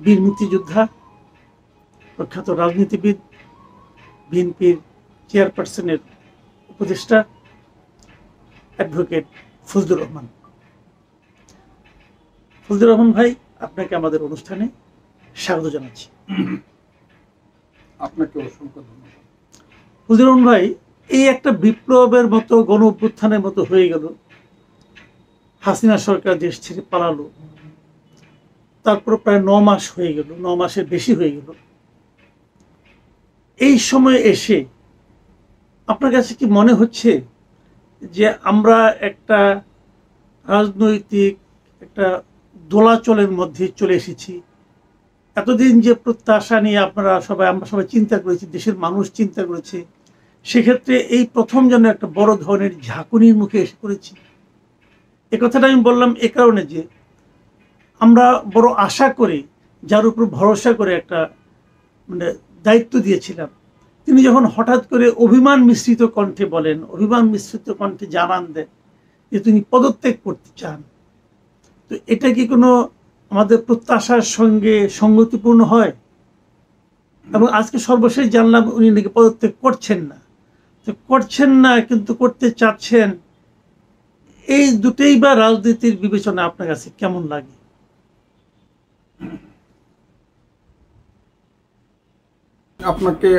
বীর মুক্তিযোদ্ধা, প্রখ্যাত রাজনীতিবিদ, বিএনপির চেয়ারপারসনের উপদেষ্টা অ্যাডভোকেট ফজলুর রহমান। ফজলুর রহমান ভাই, আপনাকে আমাদের অনুষ্ঠানে স্বাগত জানাচ্ছি। আপনাকে অসংখ্য ধন্যবাদ। ফজলুর রহমান ভাই, এই একটা বিপ্লবের মতো গণ অভ্যুত্থানের মতো হয়ে গেল, হাসিনা সরকার দেশ ছেড়ে পালালো, তারপর প্রায় 9 মাস হয়ে গেল, 9 মাসের বেশি হয়ে গেল। এই সময়ে এসে আপনার কাছে কি মনে হচ্ছে যে আমরা একটা রাজনৈতিক একটা দোলাচলের মধ্যে চলে এসেছি? এতদিন যে প্রত্যাশা নিয়ে আমরা সবাই চিন্তা করেছি, দেশের মানুষ চিন্তা করেছে, সেক্ষেত্রে এই প্রথম যেন একটা বড় ধরনের ঝাঁকুনির মুখে এসে পড়েছি। এ কথাটা আমি বললাম এ কারণে যে আমরা বড় আশা করে, যার উপর ভরসা করে একটা দায়িত্ব দিয়েছিলাম, তিনি যখন হঠাৎ করে অভিমান মিশ্রিত কণ্ঠে বলেন, অভিমান মিশ্রিত কণ্ঠে জানান দেন যে তিনি পদত্যাগ করতে চান, তো এটা কি কোনো আমাদের প্রত্যাশার সঙ্গে সঙ্গতিপূর্ণ হয়? এবং আজকে সর্বশেষ জানলাম উনি নাকি পদত্যাগ করছেন না। তো করছেন না কিন্তু করতে চাচ্ছেন, এই দুটেই বা রাজনীতির বিবেচনা আপনার কাছে কেমন লাগে? আপনাকে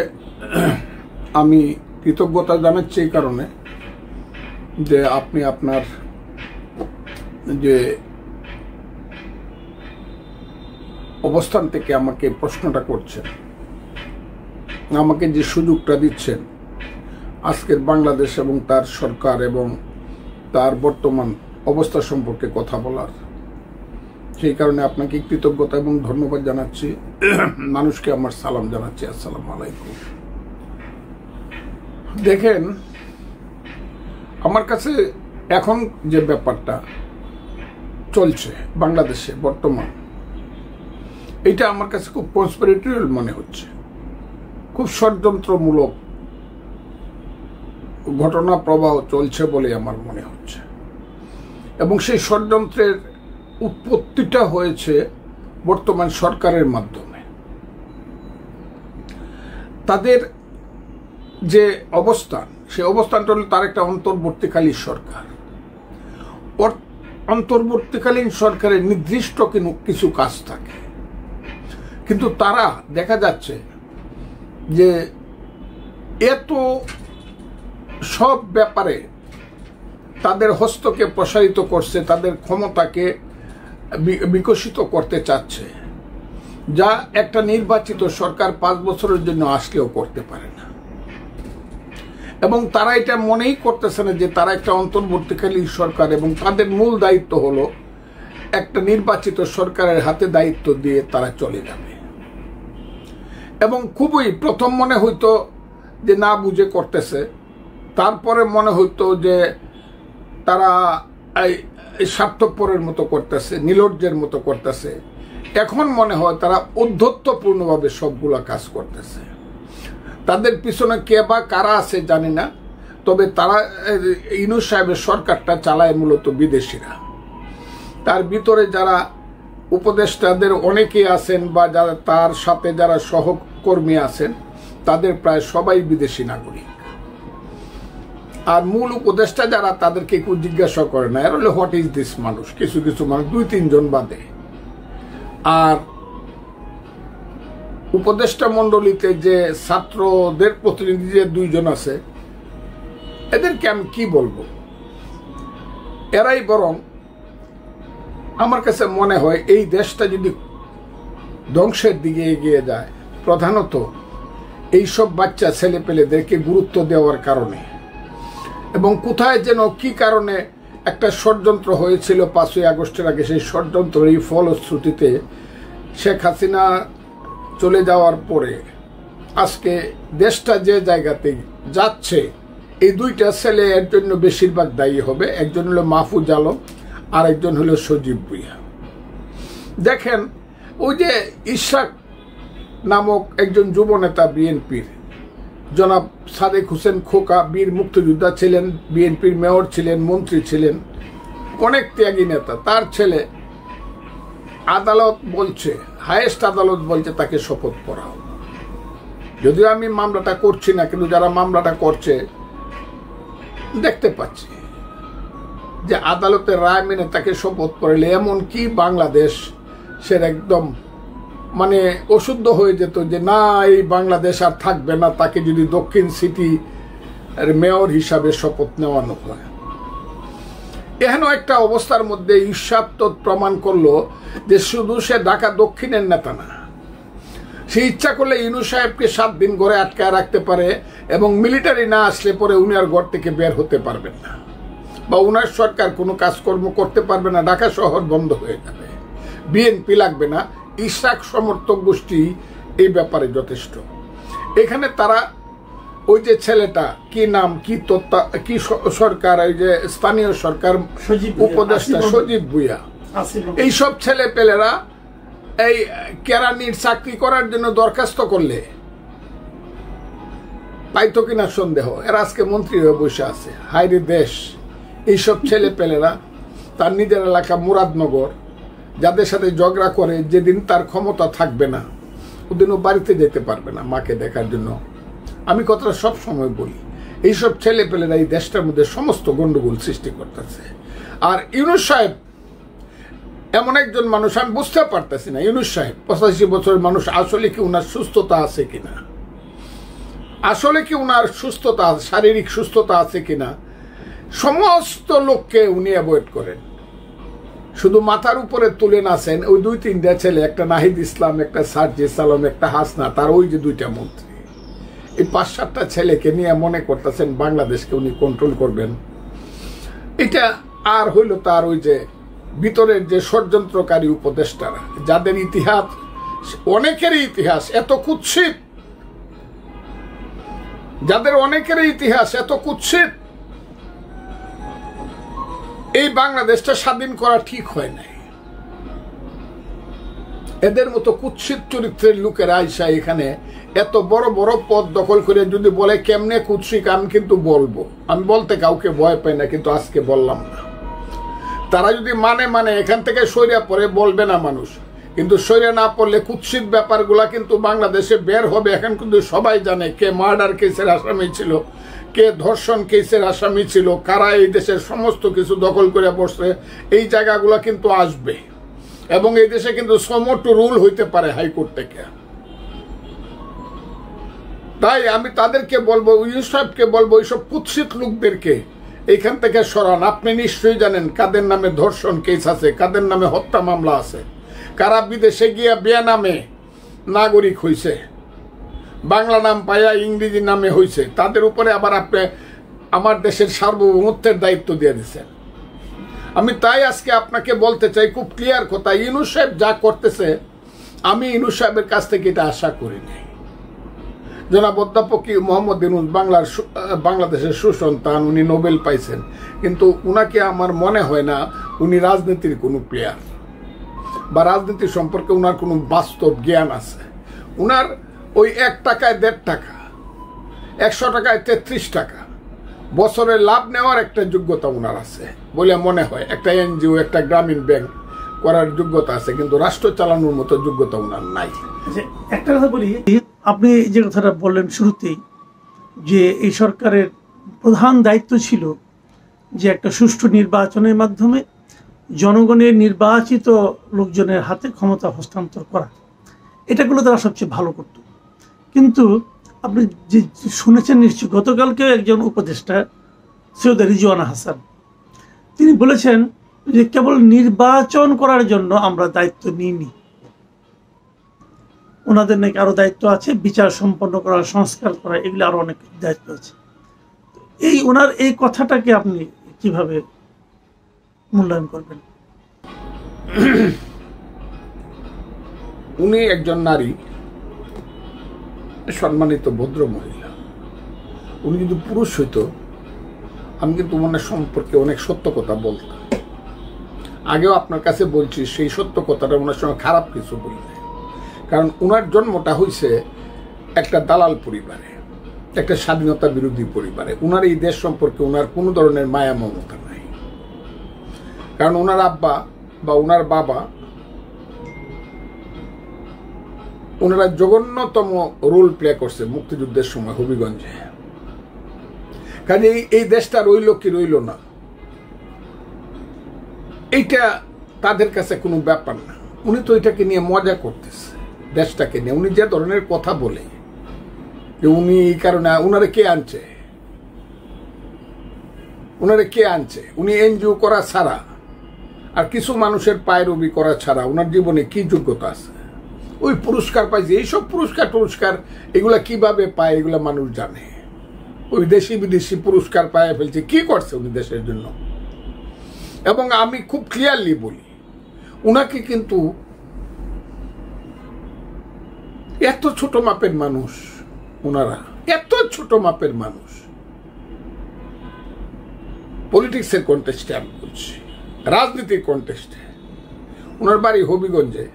আমি কৃতজ্ঞতা জানাচ্ছি এই কারণে যে আপনি আপনার যে অবস্থান থেকে আমাকে প্রশ্নটা করছেন, আমাকে যে সুযোগটা দিচ্ছেন আজকের বাংলাদেশ এবং তার সরকার এবং তার বর্তমান অবস্থা সম্পর্কে কথা বলার, সেই কারণে আপনাকে কৃতজ্ঞতা এবং ধন্যবাদ জানাচ্ছি। মানুষকে আমার সালাম জানাচ্ছি, আসসালামু আলাইকুম। দেখেন, আমার কাছে এখন যে ব্যাপারটা চলছে বাংলাদেশে বর্তমান, এটা আমার কাছে খুব কনস্পিরেটরিয়াল মনে হচ্ছে, খুব ষড়যন্ত্রমূলক ঘটনা প্রবাহ চলছে বলে আমার মনে হচ্ছে। এবং সেই ষড়যন্ত্রের উৎপত্তিটা হয়েছে বর্তমান সরকারের মাধ্যমে। তাদের যে অবস্থান, সেই অবস্থানটা হল তার একটা অন্তর্বর্তীকালীন সরকার। অন্তর্বর্তীকালীন সরকারের নির্দিষ্ট কিছু কাজ থাকে, কিন্তু তারা দেখা যাচ্ছে যে এত সব ব্যাপারে তাদের হস্তকে প্রসারিত করছে, তাদের ক্ষমতাকে বিকশিত করতে চাচ্ছে, যা একটা নির্বাচিত সরকার 5 বছরের জন্য আসলেও করতে পারে না। এবং তারা এটা মনেই করতেছে না যে তারা একটা অন্তর্বর্তীকালীন সরকার এবং তাদের মূল দায়িত্ব হলো একটা নির্বাচিত সরকারের হাতে দায়িত্ব দিয়ে তারা চলে যাবে। এবং খুবই প্রথম মনে হইতো যে না বুঝে করতেছে, তারপরে মনে হইতো যে তারা স্বার্থপরের মতো করতেছে, নির্লজ্জের মতো করতেছে। এখন মনে হয় তারা ঔদ্ধত্যপূর্ণভাবে সবগুলা কাজ করতেছে। তাদের পিছনে কে বা কারা আছে জানি না, তবে তারা ইউনূস সাহেবের সরকারটা চালায় মূলত বিদেশিরা। তার ভিতরে যারা উপদেষ্টাদের অনেকেই আছেন বা যারা তার সাথে যারা সহকর্মী আছেন, তাদের প্রায় সবাই বিদেশি নাগরিক। আর মূল উপদেষ্টা যারা, তাদেরকে কেউ জিজ্ঞাসা করে না, এর হলে হোয়াট ইজ দিস মানুষ, কিছু কিছু মানুষ 2-3 জন বাদে। আর উপদেষ্টা মন্ডলীতে যে ছাত্রদের প্রতিনিধি যে 2 জন আছে, এদেরকে আমি কি বলবো, এরাই বরং আমার কাছে মনে হয় এই দেশটা যদি ধ্বংসের দিকে এগিয়ে যায়, প্রধানত এইসব বাচ্চা ছেলেপেলেদেরকে গুরুত্ব দেওয়ার কারণে। এবং কোথায় যেন কি কারণে একটা ষড়যন্ত্র হয়েছিল 5ই আগস্টের আগে, সেই ষড়যন্ত্রের ফলশ্রুতিতে শেখ হাসিনা চলে যাওয়ার পরে আজকে দেশটা যে জায়গাতে যাচ্ছে, এই 2টা ছেলে এর জন্য বেশিরভাগ দায়ী হবে। একজন হলো মাহফুজ আলম, আর একজন হলো সজীব ভুঁইয়া। দেখেন, ওই যে ইশরাক নামক একজন যুব নেতা বিএনপির, জনাব সাদেক হোসেন খোকা, বীর মুক্তিযোদ্ধা ছিলেন, বিএনপির মেয়র ছিলেন, মন্ত্রী ছিলেন, অনেক ত্যাগী নেতা। তার ছেলে আদালত বলছে, হাইয়েস্ট আদালত বলছে তাকে শপথ পড়াও। যদিও আমি মামলাটা করছি না, কিন্তু যারা মামলাটা করছে দেখতে পাচ্ছি যে আদালতের রায় মেনে তাকে শপথ পড়ালে এমন কি বাংলাদেশ সে একদম মানে অশুদ্ধ হয়ে যেত যে না, এই বাংলাদেশ আর থাকবে না, তাকে যদি দক্ষিণ সিটি মেয়র হিসাবে শপথ নেওয়ানো হয়। এহেন একটা অবস্থার মধ্যে ঈর্ষাত্মক প্রমাণ করলো যে শুধু সে ঢাকা দক্ষিণের নেতা না, সে ইচ্ছা করলে ইউনূস সাহেবকে 7 দিন ঘরে আটকায় রাখতে পারে এবং মিলিটারি না আসলে পরে উনি আর ঘর থেকে বের হতে পারবেন না, বা উনার সরকার কোনো কাজকর্ম করতে পারবে না, ঢাকা শহর বন্ধ হয়ে যাবে, বিএনপি লাগবে না। ইশরাক সমর্থক গোষ্ঠী এই ব্যাপারে যথেষ্ট। এখানে তারা ওই যে ছেলেটা কি নাম, কি সরকার, ওই যে স্থানীয় সরকার উপদেষ্টা সজীব ভুইয়া, এইসব ছেলে পেলেরা এই কেরানির চাকরি করার জন্য দরখাস্ত করলে পাইতো কিনা সন্দেহ। এরা আজকে মন্ত্রী হয়ে বসে আছে। হায়রে দেশ! এইসব ছেলে পেলেরা তার নিজের এলাকা মুরাদনগর, যাদের সাথে ঝগড়া করে, যেদিন তার ক্ষমতা থাকবে না ওদিনও বাড়িতে যেতে পারবে না মাকে দেখার জন্য। আমি কথাটা সব সময় বলি, এইসব ছেলে পেলেরা এই দেশটার মধ্যে সমস্ত গন্ডগোল সৃষ্টি করতেছে। আর ইউনূস সাহেব এমন একজন মানুষ, আমি বুঝতে পারতেছি না ইউনূস সাহেব 85 বছরের মানুষ, আসলে কি উনার সুস্থতা আছে কিনা, আসলে কি উনার সুস্থতা, শারীরিক সুস্থতা আছে কিনা। সমস্ত লোককে উনি অ্যাভয়েড করেন, শুধু মাথার উপরে তুলে নাচেন ওই 2-3টা ছেলে, একটা নাহিদ ইসলাম, একটা সার্জিস আলম, একটা হাসনা, তার ওই যে 2টা মন্ত্রী, এই 5-7টা ছেলেকে নিয়ে মনে করতেছেন বাংলাদেশকে উনি কন্ট্রোল করবেন। এটা আর হইল তার ওই যে ভিতরের যে ষড়যন্ত্রকারী উপদেষ্টারা, যাদের ইতিহাস, অনেকেরই ইতিহাস এত কুৎসিত, যাদের অনেকেরই ইতিহাস এত কুৎসিত, এই বাংলাদেশটা স্বাধীন করা ঠিক হয় নাই। এদের মতো কুৎসিত চরিত্রের লোকেরা আইসা এখানে এত বড় বড় পদ দখল করে যদি বলে কেমনে কুৎসিত, আমি কিন্তু বলবো, আমি বলতে কাউকে ভয় পাই না, কিন্তু আজকে বললাম না। তারা যদি মানে এখান থেকে সইরা পড়ে বলবে না মানুষ, কিন্তু সইরা না পড়লে কুৎসিত ব্যাপারগুলা কিন্তু বাংলাদেশে বের হবে। এখন কিন্তু সবাই জানে কে মার্ডার কেসের আসামি ছিল, কে ধর্ষণ কেসের আসামি ছিল, কারা এই দেশের সমস্ত কিছু দখল করে বসছে। এই জায়গাগুলো কিন্তু আসবে এবং এই দেশে কিন্তু সমটু রুল হইতে পারে হাইকোর্ট থেকে। তাই আমি তাদেরকে বলবো, ইউনূস সাহেবকে বলবো, এইসব কুৎসিত লোকদেরকে এইখান থেকে সরান। আপনি নিশ্চয়ই জানেন কাদের নামে ধর্ষণ কেস আছে, কাদের নামে হত্যা মামলা আছে, কারা বিদেশে গিয়া বিয়া নামে নাগরিক হইছে, বাংলা নাম পাইয়া ইংরেজি নামে হইছে, তাদের উপরে আবার আপনি আমার দেশের সার্বভৌমত্বের দায়িত্ব দিয়ে দিচ্ছেন। আমি তাই আজকে আপনাকে বলতে চাই খুব ক্লিয়ার কথা, ইউনূস সাহেব যা করতেছে আমি ইউনূস সাহেবের কাছ থেকে এটা আশা করিনি। জনাব অধ্যাপক মোহাম্মদ ইউনূস বাংলাদেশের সুসন্তান, উনি নোবেল পাইছেন, কিন্তু উনাকে আমার মনে হয় না উনি রাজনীতির কোনো প্লেয়ার বা রাজনীতি সম্পর্কে উনার কোনো বাস্তব জ্ঞান আছে। উনার ওই 1 টাকায় 1.5 টাকা, 100 টাকায় 33 টাকা বছরে লাভ নেওয়ার একটা যোগ্যতা উনার আছে বলে মনে হয়। একটা এনজিও, একটা গ্রামীণ ব্যাংক করার যোগ্যতা আছে, কিন্তু রাষ্ট্র চালানোর মতো যোগ্যতা উনার নাই। একটা কথা বলি, আপনি যে কথাটা বললেন শুরুতেই, যে এই সরকারের প্রধান দায়িত্ব ছিল যে একটা সুষ্ঠু নির্বাচনের মাধ্যমে জনগণের নির্বাচিত লোকজনের হাতে ক্ষমতা হস্তান্তর করা, এটাগুলো তারা সবচেয়ে ভালো করত। কিন্তু আপনি যে শুনেছেন নিশ্চয়ই, গতকালকেও একজন উপদেষ্টা সৈয়দ রিজওয়ানা হাসান তিনি বলেছেন যে কেবল নির্বাচন করার জন্য আমরা দায়িত্ব নিইনি, ওনাদের নাকি আরো দায়িত্ব আছে, বিচার সম্পন্ন করা, সংস্কার করা, এগুলো আরো অনেক দায়িত্ব আছে। এই ওনার এই কথাটাকে আপনি কিভাবে মূল্যায়ন করবেন? উনি একজন নারী, সম্মানিত ভদ্র মহিলা। উনি যদি পুরুষ হইতো আমি কিন্তু ওনার সম্পর্কে অনেক সত্য কথা বলতাম। আগেও আপনার কাছে বলছি, সেই সত্য কথাটা ওনার সঙ্গে খারাপ কিছু বলি না, কারণ ওনার জন্মটা হয়েছে একটা দালাল পরিবারে, একটা স্বাধীনতা বিরোধী পরিবারে। ওনার এই দেশ সম্পর্কে ওনার কোনো ধরনের মায়া মমতা নাই, কারণ ওনার আব্বা বা ওনার বাবা ওনারা জঘন্যতম রোল প্লে করছে মুক্তিযুদ্ধের সময় হবিগঞ্জে। কাজে এই দেশটা রইল কি রইল না, এইটা তাদের কাছে কোনো ব্যাপার না। উনি তো এটাকে নিয়ে মজা করতেছে, দেশটাকে নিয়ে। উনি যে ধরনের কথা বলে যে উনি এই কারণে উনারে কে আনছে, উনি এনজিও করা ছাড়া আর কিছু মানুষের পায়রবি করা ছাড়া ওনার জীবনে কি যোগ্যতা আছে? ওই পুরস্কার পাইছে, এইসব পুরস্কার এগুলা কিভাবে পায় এগুলা মানুষ জানে। ওই দেশি বিদেশি পুরস্কার পায় ফেলছে, কি করছে উনি দেশের জন্য? এবং আমি খুব ক্লিয়ারলি বলি, উনাকে কিন্তু এত ছোট মাপের মানুষ, ওনারা এত ছোট মাপের মানুষ। পলিটিক্সের কন্টেস্টে আমি বলছি, রাজনীতির কন্টেস্টে। ওনার বাড়ি হবিগঞ্জে,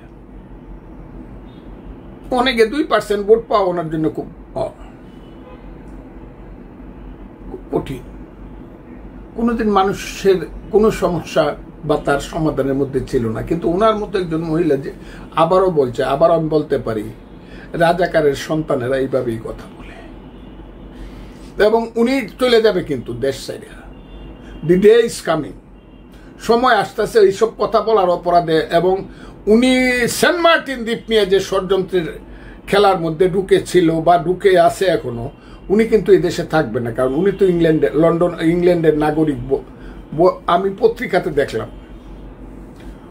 অনেকে 2% ভোট পাওয়া ওনার জন্য খুব কঠিন। কোনোদিন মানুষের কোনো সমস্যা বা তার সমাধানের মধ্যে ছিল না। কিন্তু ওনার মতো একজন মহিলা যে আবারও বলছে, আবার আমি বলতে পারি, রাজাকারের সন্তানেরা এইভাবেই কথা বলে। এবং উনি চলে যাবে কিন্তু দেশ ছেড়ে। দি ডে ইজ কামিং, সময় আসতেছে এইসব কথা বলার অপরাধে। এবং উনি সেন্ট মার্টিন দ্বীপ নিয়ে যে ষড়যন্ত্রের খেলার মধ্যে ঢুকেছিল বা ঢুকে আছে এখনো, উনি কিন্তু এই দেশে থাকবে না। কারণ উনি তো ইংল্যান্ডের নাগরিক। আমি পত্রিকাতে দেখলাম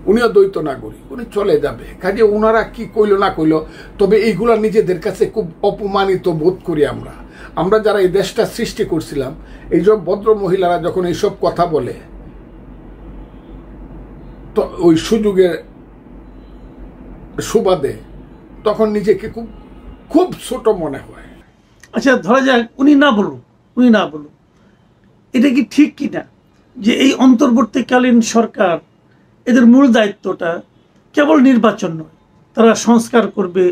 উনিও দ্বৈত নাগরিক, উনি চলে যাবে। কাজে ওনারা কি কইল না কইল, তবে এইগুলা নিজেদের কাছে খুব অপমানিত বোধ করি আমরা যারা এই দেশটা সৃষ্টি করছিলাম। এইসব ভদ্র মহিলারা যখন এইসব কথা বলে, তো ওই সুযোগের সুবাদে তখন নিজেকে খুব ছোট মনে হয়। আচ্ছা, ধরা যাক উনি না বলুন, এটা কি ঠিক কিনা যে এই অন্তর্বর্তীকালীন সরকার এদের মূল দায়িত্বটা কেবল নির্বাচন নয়, তারা সংস্কার করবে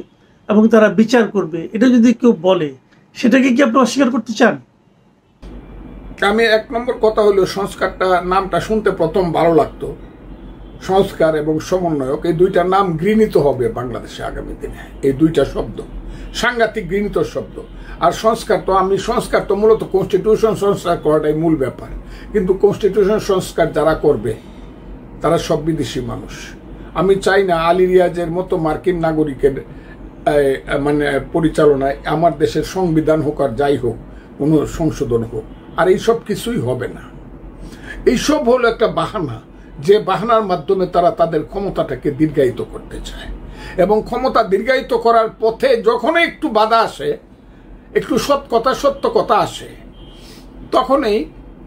এবং তারা বিচার করবে, এটা যদি কেউ বলে সেটাকে কি আপনি অস্বীকার করতে চান? আমি 1 নম্বর কথা হলো, সংস্কারটা নামটা শুনতে প্রথম ভালো লাগতো। সংস্কার এবং সমন্বয়ক, এই দুইটা নাম গৃহীত হবে বাংলাদেশে আগামী দিনে। এই দুইটা শব্দ সাংঘাতিক গৃহীত শব্দ। আর সংস্কার তো মূলত কনস্টিটিউশন সংস্কার করাটাই মূল ব্যাপার। কিন্তু কনস্টিটিউশন সংস্কার যারা করবে তারা সব বিদেশি মানুষ। আমি চাই না আলী রিয়াজের মতো মার্কিন নাগরিকের পরিচালনায় আমার দেশের সংবিধান হোক আর যাই হোক কোনো সংশোধন হোক। আর এইসব কিছুই হবে না। এইসব হলো একটা বাহানা, যে বাহানার মাধ্যমে তারা তাদের ক্ষমতাটাকে দীর্ঘায়িত করতে চায়। এবং ক্ষমতা দীর্ঘায়িত করার পথে যখনই একটু বাধা আসে, একটু সত্য কথা আসে, তখনই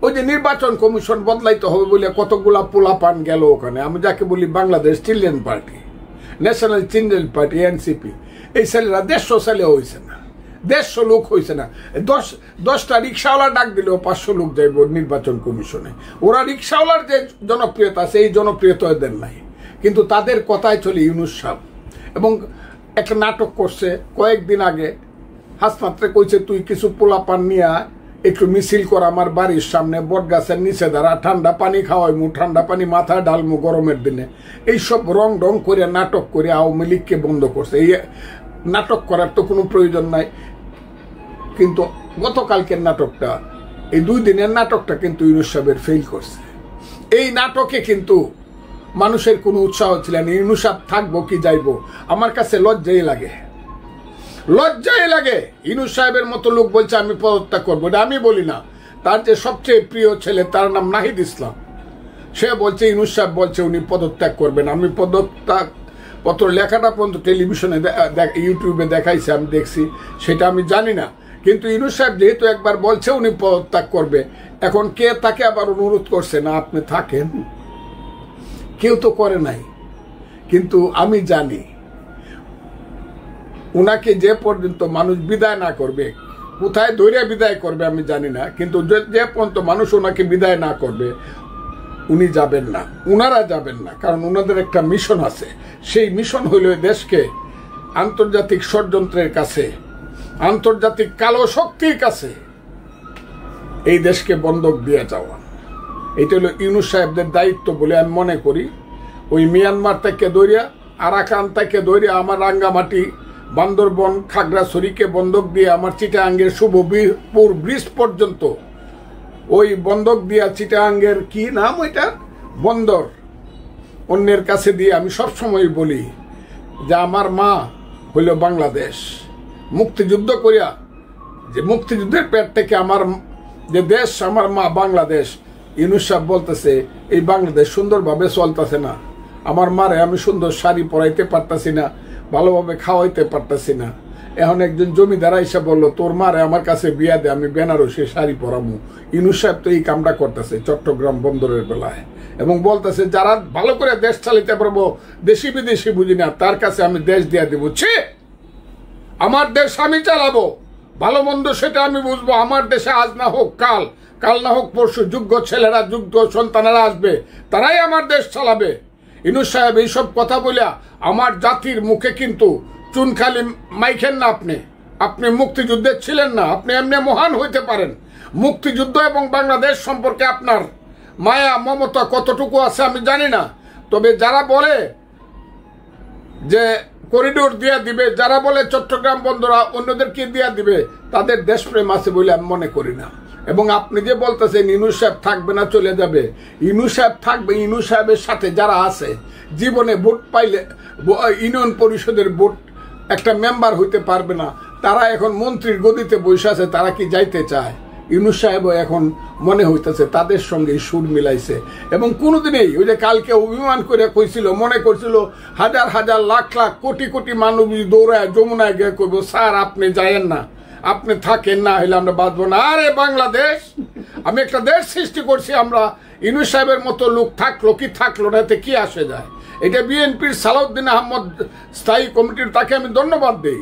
ওই যে নির্বাচন কমিশন বদলাইতে হবে বলে কতগুলা পোলাপান গেল ওখানে। আমি যাকে বলি Bangladesh children party, national children party, NCP, এই ছেলেরা 150 সালে হয়েছে না, 150 লোক হয়েছে না। 10টা রিক্সাওয়ালা ডাক দিলেও 500 লোক যাইব নির্বাচন কমিশনে। ওরা রিক্সাওয়ালার যে জনপ্রিয়তা আছে, এই জনপ্রিয়তা এদের নাই। কিন্তু তাদের কথায় চলে ইউনূস সাহেব। এবং একটা নাটক করছে কয়েকদিন আগে, হাসপাতালে কইছে, তুই কিছু পোলাপান নিয়ে একটু মিছিল কর আমার বাড়ির সামনে, বট গাছের নিচে দাঁড়া, ঠান্ডা পানি খাওয়াইমু, ঠান্ডা পানি মাথায় ঢালমু গরমের দিনে। এইসব রং করে নাটক করে আওয়ামী লীগকে বন্ধ করছে। এই নাটক করার তো কোনো প্রয়োজন নাই। কিন্তু গতকালকের নাটকটা, এই 2 দিনের নাটকটা কিন্তু ইউনূস সাহেবের ফেল করছে। এই নাটকে কিন্তু মানুষের কোনো উৎসাহ ছিল না। ইউনূস সাহেব থাকবো কি যাইবো, আমার কাছে লজ্জাই লাগে। ইউনূস সাহেবের মতো লোক বলছে আমি পদত্যাগ করবো। এটা আমি বলি না, তার যে সবচেয়ে প্রিয় ছেলে, তার নাম নাহিদ ইসলাম, সে বলছে ইউনূস সাহেব বলছে উনি পদত্যাগ করবেন। আমি পদত্যাগ পত্র লেখাটা পর্যন্ত টেলিভিশনে ইউটিউবে দেখাইছে, আমি দেখছি, সেটা আমি জানি না। কিন্তু ইউনূস সাহেব যেহেতু একবার বলছে উনি পদত্যাগ করবে, এখন কে তাকে আবার অনুরোধ করছে না আপনি থাকেন? কেউ তো করে নাই। কিন্তু আমি জানি উনাকে যে পর্যন্ত মানুষ বিদায় না করবে, কোথায় ধৈর্য বিদায় করবে আমি জানি না, কিন্তু যে পর্যন্ত মানুষ ওনাকে বিদায় না করবে উনি যাবেন না, উনারা যাবেন না। কারণ ওনাদের একটা মিশন আছে। সেই মিশন হইল দেশকে আন্তর্জাতিক ষড়যন্ত্রের কাছে, আন্তর্জাতিক কালো শক্তির কাছে এই দেশকে বন্ধক দিয়ে যাওয়া। এটা হলো ইউনূস সাহেবদের দায়িত্ব বলে আমি মনে করি। ওই মিয়ানমার থেকে দৌড়িয়া, আরাকান থেকে দৌড়িয়া, আমার রাঙ্গামাটি বান্দরবন খাগড়াছড়িকে বন্ধক দিয়ে আমার চিটাগাঙ্গের শুভপুর ব্রিজ পর্যন্ত ওই বন্ধক দিয়া চিটাগাঙ্গের কি নাম ওইটা বন্দর অন্যের কাছে দিয়ে আমি সবসময় বলি যে আমার মা হইল বাংলাদেশ। মুক্তিযুদ্ধ করিয়া যে মুক্তিযুদ্ধের পেট থেকে আমার যে দেশ আমার মা বাংলাদেশ। ইউনূস সাহেব বলতেছে এই বাংলাদেশ সুন্দরভাবে চলতেছে না, আমার মারে আমি সুন্দর শাড়ি পরাইতে পারতাছি না, ভালোভাবে খাওয়াইতে পারতাছি না। এখন একজন জমিদার এসে বললো তোর মারে আমার কাছে বিয়া দে, আমি বেনারসে শাড়ি পরামু। ইউনূস সাহেব তো এই কামটা করতেছে চট্টগ্রাম বন্দরের বেলায় এবং বলতেছে যারা ভালো করে দেশ চালাইতে পারবো দেশি বিদেশি বুঝি না তার কাছে আমি দেশ দিয়া দিব। ছি, আমার দেশ আমি চালাবো, ভালো মন্দ সেটা আমি বুঝবো। আমার দেশে আজ না হোক কাল, কাল না হোক পরশু যোগ্য ছেলেরা যোগ্য সন্তানেরা আসবে, তারাই আমার দেশ চালাবে। ইউনূস সাহেব এইসব কথা বলিয়া আমার জাতির মুখে কিন্তু চুনখালি মাইখেন না। আপনি মুক্তিযুদ্ধে ছিলেন না, আপনি এমনি মহান হইতে পারেন। মুক্তিযুদ্ধ এবং বাংলাদেশ সম্পর্কে আপনার মায়া মমতা কতটুকু আছে আমি জানি না, তবে যারা বলে যে করিডোর দিয়া দিবে, যারা বলে চট্টগ্রাম বন্দরা অন্যদেরকে দিয়া দিবে, তাদের দেশপ্রেম আছে বলে আমি মনে করি না। এবং আপনি যে বলতেছেন ইউনূস সাহেব থাকবে না চলে যাবে, ইউনূস সাহেব থাকবে। ইউনূস সাহেবের সাথে যারা আছে জীবনে ভোট পাইলে ইউনিয়ন পরিষদের ভোট একটা মেম্বার হইতে পারবে না, তারা এখন মন্ত্রীর গদিতে বসে আছে, তারা কি যাইতে চায়? ইউনূস সাহেবও এখন মনে হইতেছে তাদের সঙ্গে সুর মিলাইছে। এবং কোনোদিনই ওই যে কালকে অভিমান করে কইছিল, মনে করছিল হাজার হাজার লাখ লাখ কোটি কোটি মানুষ দৌড়ায় যমুনায় গিয়ে কইব স্যার আপনি যায়েন না, আপনি থাকেন না, হইলে আমরা বাঁচবো না। আরে বাংলাদেশ, আমি একটা দেশ সৃষ্টি করছি আমরা, ইউনূস সাহেবের মতো লোক থাকলো কি থাকলো না, এতে কি আসে যায়? এটা বিএনপির সালাউদ্দিন আহমদ স্থায়ী কমিটির, তাকে আমি ধন্যবাদ দিই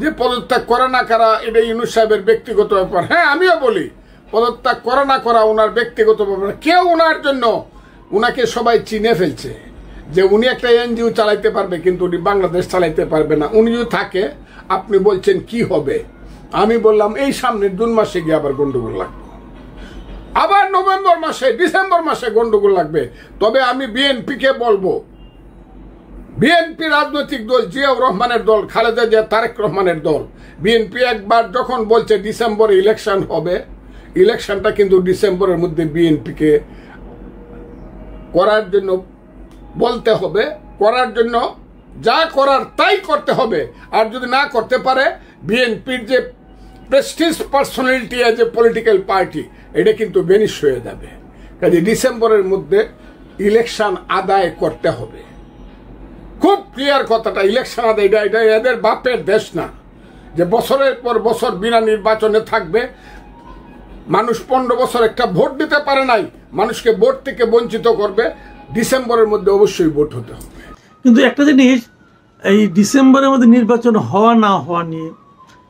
যে পদত্যাগ করা না করা এটা ইউনূস সাহেবের ব্যক্তিগত ব্যাপার। হ্যাঁ, আমিও বলি পদত্যাগ করা না করা ওনার ব্যক্তিগত ব্যাপার। কেউ ওনার জন্য, উনাকে সবাই চিনে ফেলছে যে উনি একটা এনজিও চালাইতে পারবে কিন্তু উনি বাংলাদেশ চালাইতে পারবে না। উনি যদি থাকে আপনি বলছেন কি হবে? আমি বললাম এই সামনের জুন মাসে গিয়ে আবার গন্ডগোল লাগবে, আবার নভেম্বর মাসে ডিসেম্বর মাসে গন্ডগোল লাগবে। তবে আমি বিএনপিকে বলবো, বিএনপি রাজনৈতিক দল, জিয়াউর রহমানের দল, খালেদা জিয়া তারেক রহমানের দল, বিএনপি একবার যখন বলছে ডিসেম্বরে ইলেকশন হবে, ইলেকশনটা কিন্তু ডিসেম্বরের মধ্যে বিএনপিকে করার জন্য বলতে হবে, করার জন্য যা করার তাই করতে হবে। আর যদি না করতে পারে, বিএনপির যে Prestige personality as a political party এটা কিন্তু বেনিশ হয়ে যাবে। কাজে ডিসেম্বরের মধ্যে ইলেকশন আদায় করতে হবে। খুব ক্লিয়ার কথাটা, ইলেকশন আদায়, এটা এদের বাপের দেশ না যে বছরের পর বছর বিনা নির্বাচনে থাকবে। মানুষ 15 বছর একটা ভোট দিতে পারে নাই, মানুষকে ভোট থেকে বঞ্চিত করবে। ডিসেম্বরের মধ্যে অবশ্যই ভোট হতে হবে। কিন্তু একটা জিনিস, এই ডিসেম্বরের মধ্যে নির্বাচন হওয়া না হওয়া নিয়ে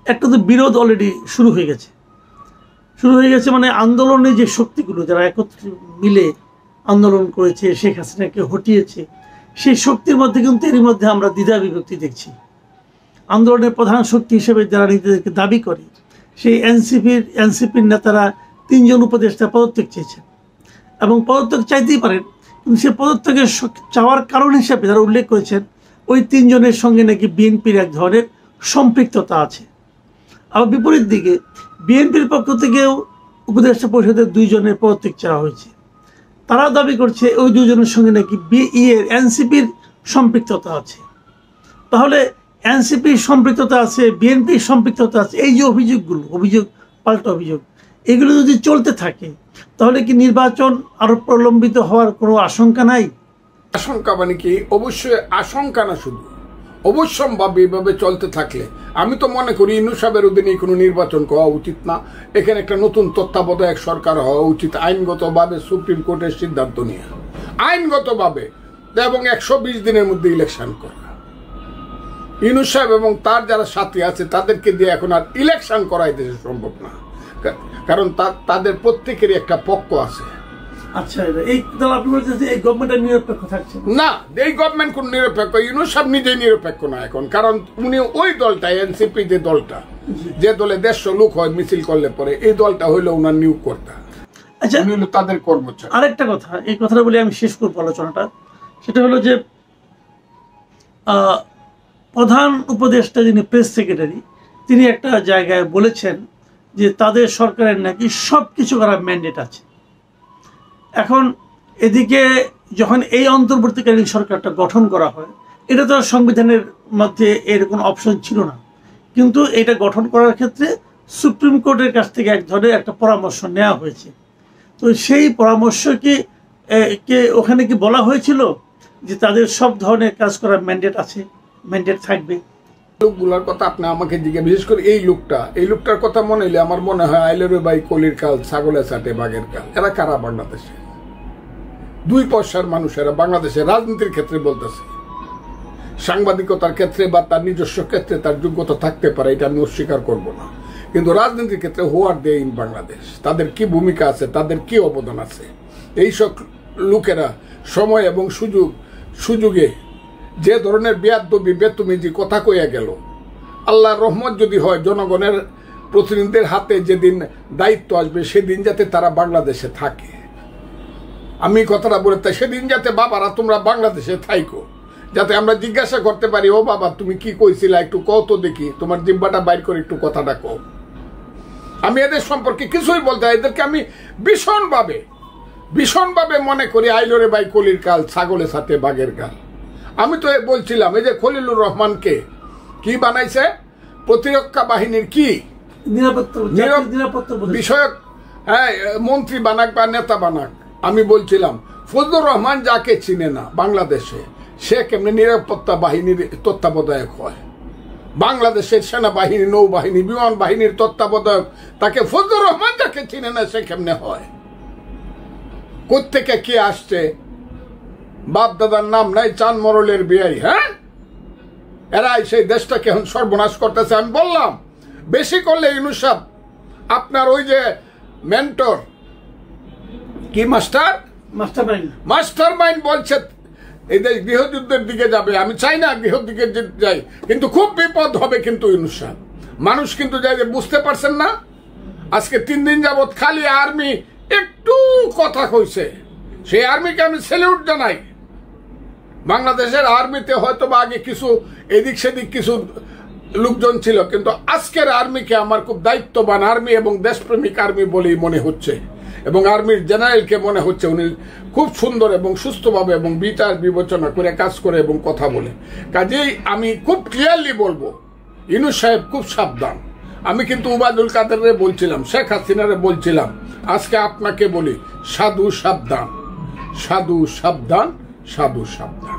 একটা তো বিরোধ অলরেডি শুরু হয়ে গেছে। মানে আন্দোলনের যে শক্তিগুলো যারা একত্রে মিলে আন্দোলন করেছে, শেখ হাসিনাকে হটিয়েছে, সেই শক্তির মধ্যে কিন্তু এরই মধ্যে আমরা দ্বিধা বিভক্তি দেখছি। আন্দোলনের প্রধান শক্তি হিসেবে যারা নিজেদেরকে দাবি করে, সেই এনসিপির নেতারা 3 জন উপদেষ্টা পদত্যাগ চেয়েছেন এবং পদত্যাগ চাইতেই পারেন, কিন্তু সে পদত্যাগের চাওয়ার কারণ হিসেবে যারা উল্লেখ করেছেন ওই 3 জনের সঙ্গে নাকি বিএনপির এক ধরনের সম্পৃক্ততা আছে। আবার বিপরীত দিকে বিএনপির পক্ষ থেকেও উপদেষ্টা পরিষদের 2 জনের পদত্যাগ চাওয়া হয়েছে। তারা দাবি করছে ওই 2 জনের সঙ্গে নাকি এনসিপির সম্পৃক্ততা আছে। তাহলে এনসিপির সম্পৃক্ততা আছে, বিএনপির সম্পৃক্ততা আছে, এই যে অভিযোগ পাল্টা অভিযোগ, এগুলো যদি চলতে থাকে তাহলে কি নির্বাচন আরো প্রলম্বিত হওয়ার কোনো আশঙ্কা নাই? আশঙ্কা মানে কি? অবশ্যই আশঙ্কা না, শুধু অবশ্যম্ভাবী এভাবে চলতে থাকলে আমি তো মনে করি ইউনূস সাহেবের অধীনে কোনো নির্বাচন হওয়া উচিত না। এখানে একটা নতুন তত্ত্বাবধায়ক সরকার হওয়া উচিত, আইনগতভাবে সুপ্রিম কোর্টের সিদ্ধান্ত নিয়ে আইনগতভাবে, এবং 120 দিনের মধ্যে ইলেকশন করা। ইউনূস সাহেব এবং তার যারা সাথী আছে তাদেরকে দিয়ে এখন আর ইলেকশন করাই দেশে সম্ভব না, কারণ তাদের প্রত্যেকেরই একটা পক্ষ আছে। আচ্ছা, এই আপনি বলছেন এই গভর্নমেন্ট নিরপেক্ষ থাকছে না? এই গভর্নমেন্ট কোন নিরপেক্ষ? ইউনূস সাহেব নিজেই নিরপেক্ষ না এখন, কারণ উনি ওই দলটা, এনসিপি যে দলটা, যে দলে 150 লোক হয় মিছিল করলে পরে, এই দলটা হইলো ওনার নিয়োগ কর্তা। আচ্ছা, তাদের কর্মচারী। আরেকটা কথা, এই কথাটা বলে আমি শেষ করবো আলোচনাটা, সেটা হলো যে প্রধান উপদেষ্টা যিনি প্রেস সেক্রেটারি, তিনি একটা জায়গায় বলেছেন যে তাদের সরকারের নাকি সব কিছু করার ম্যান্ডেট আছে। এখন এদিকে যখন এই অন্তর্বর্তীকালীন সরকারটা গঠন করা হয়, এটা তো সংবিধানের মধ্যে এর কোনো অপশন ছিল না, কিন্তু এটা গঠন করার ক্ষেত্রে সুপ্রিম কোর্টের কাছ থেকে এক ধরনের একটা পরামর্শ নেওয়া হয়েছে। তো সেই পরামর্শ কে ওখানে কি বলা হয়েছিল যে তাদের সব ধরনের কাজ করার ম্যান্ডেট আছে, ম্যান্ডেট থাকবে? লোকগুলোর কথা আপনি আমাকে জিজ্ঞেস, বিশেষ করে এই লোকটার কথা মনে হলে আমার মনে হয় আইলের ভাই কলির কাল, ছাগলের চাটে বাঘের কাল। এরা কারা? বাংলাদেশে দুই পয়সার মানুষেরা বাংলাদেশের রাজনীতির ক্ষেত্রে বলতেছে, সাংবাদিকতার ক্ষেত্রে বা তার নিজস্ব ক্ষেত্রে তার যোগ্যতা থাকতে পারে, এটা আমি অস্বীকার করব না, কিন্তু রাজনীতির ক্ষেত্রে হোয়ার দে ইন বাংলাদেশ, তাদের কি ভূমিকা আছে, তাদের কি অবদান আছে, এইসব লোকেরা সময় এবং সুযোগে যে ধরনের বেয়াদবি বেতুমিজি কথা কইয়া গেল, আল্লাহর রহমত যদি হয় জনগণের প্রতিনিধিদের হাতে যেদিন দায়িত্ব আসবে সেদিন যাতে তারা বাংলাদেশে থাকে। আমি কথাটা বলে তাই, সেদিন যাতে বাবারা তোমরা বাংলাদেশে থাইকো, যাতে আমরা জিজ্ঞাসা করতে পারি, ও বাবা তুমি কি কইছিলা, একটু কও তো দেখি, তোমার জিব্বাটা বাইর করে একটু কথাটা কও। আমি এদের সম্পর্কে কিছুই বলতে, এদেরকে আমি ভীষণভাবে মনে করি আইলরে ভাই কলির কাল, ছাগলের সাথে বাঘের কাল। আমি তো বলছিলাম, এই যে খলিলুর রহমানকে কি বানাইছে, প্রতিরক্ষা বাহিনীর কি নিরাপত্তা বিষয়ক মন্ত্রী বানাক বা নেতা বানাক, আমি বলছিলাম ফজলুর রহমান যাকে চিনে না বাংলাদেশে, সে কেমনি নিরাপত্তা বাহিনীর তত্ত্বাবধায়ক হয়? বাংলাদেশের সেনাবাহিনী, নৌবাহিনী, বিমান বাহিনীর তত্ত্বাবধায়ক তাকে ফজলুর রহমান যাকে চিনে না সে কেমনে হয়? কোত্থেকে কে আসছে? বাপ দাদার নাম নাই, চান মরলের বিয়াই। হ্যাঁ, এরাই সেই দেশটাকে এখন সর্বনাশ করতেছে। আমি বললাম বেশি করলে ইউনূস সাহেব আপনার ওই যে মেন্টর কি মাস্টার মাইন্ড বলছে এই দেশ গৃহযুদ্ধের দিকে যাবে। আমি চাই না গৃহদিকে যাই, কিন্তু খুব বিপদ হবে। কিন্তু ইউনূস সাহেব, মানুষ কিন্তু যাই বুঝতে পারছেন না, আজকে 3 দিন যাবৎ খালি আর্মি একটু কথা কইছে, সেই আর্মিকে আমি স্যালিউট জানাই। বাংলাদেশের আর্মিতে হয়তো বা আগে কিছু এদিক সেদিক কিছু লোকজন ছিল, কিন্তু আজকের আর্মিকে আমার খুব দায়িত্ববান আর্মি এবং দেশপ্রেমিক আর্মি বলেই মনে হচ্ছে, এবং আর্মির জেনারেলকে মনে হচ্ছে উনি খুব সুন্দর এবং সুস্থভাবে এবং বিচার বিবেচনা করে কাজ করে এবং কথা বলে। কাজেই আমি খুব ক্লিয়ারলি বলবো, ইউনূস সাহেব খুব সাবধান। আমি কিন্তু উবায়দুল কাদেরে বলছিলাম, শেখ হাসিনারে বলছিলাম, আজকে আপনাকে বলি সাধু সাবধান, সাধু সাবধান, সাধু সাবধান।